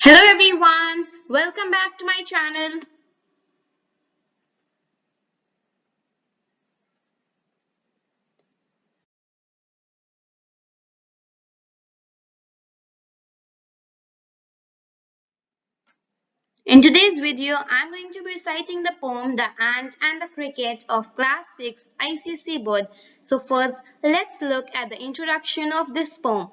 Hello everyone, welcome back to my channel. In today's video, I'm going to be reciting the poem The Ant and the Cricket of Class 6 ICC board. So first, let's look at the introduction of this poem.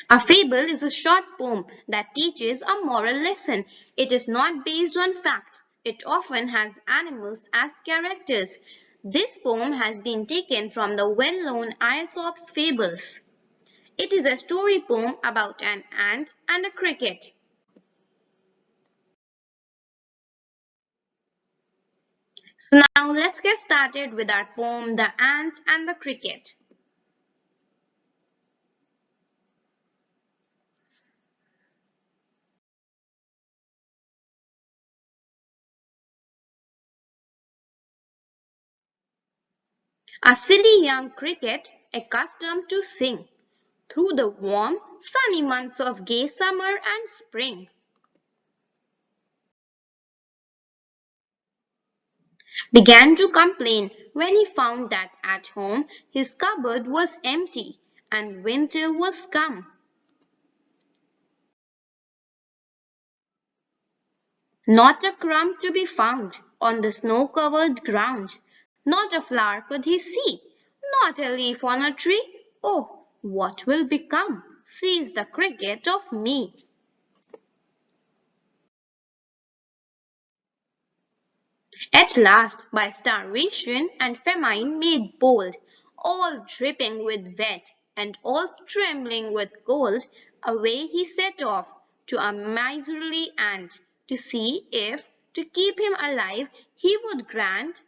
A fable is a short poem that teaches a moral lesson. It is not based on facts. It often has animals as characters. This poem has been taken from the well-known Aesop's fables. It is a story poem about an ant and a cricket. So now let's get started with our poem The Ant and the Cricket. A silly young cricket, accustomed to sing through the warm, sunny months of gay summer and spring, began to complain when he found that at home his cupboard was empty and winter was come. Not a crumb to be found on the snow-covered ground. Not a flower could he see, not a leaf on a tree. Oh, what will become, says the cricket, of me? At last, by starvation and famine made bold, all dripping with wet and all trembling with cold, away he set off to a miserly ant to see if, to keep him alive, he would grant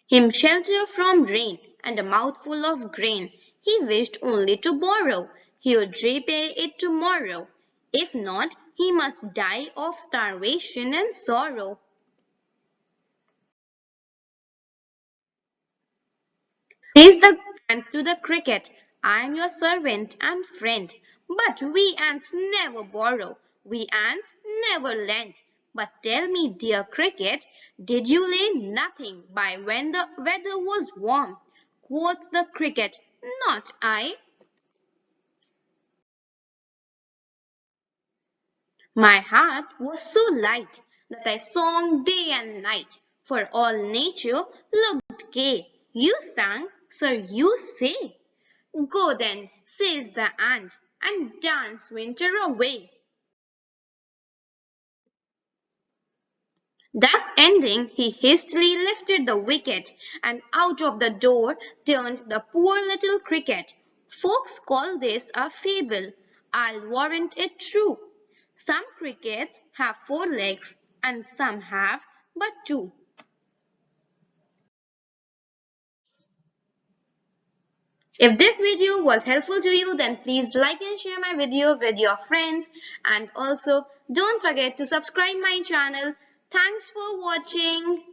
him shelter from rain and a mouthful of grain. He wished only to borrow. He would repay it tomorrow. If not, he must die of starvation and sorrow. Says the ant to the cricket, I am your servant and friend. But we ants never borrow. We ants never lend. But tell me, dear cricket, did you lay nothing by when the weather was warm? Quoth the cricket, not I. My heart was so light that I song day and night, for all nature looked gay. You sang, sir, you say. Go then, says the ant, and dance winter away. Thus ending, he hastily lifted the wicket, and out of the door turned the poor little cricket. Folks call this a fable. I'll warrant it true. Some crickets have 4 legs, and some have but 2. If this video was helpful to you, then please like and share my video with your friends, and also don't forget to subscribe my channel. Thanks for watching.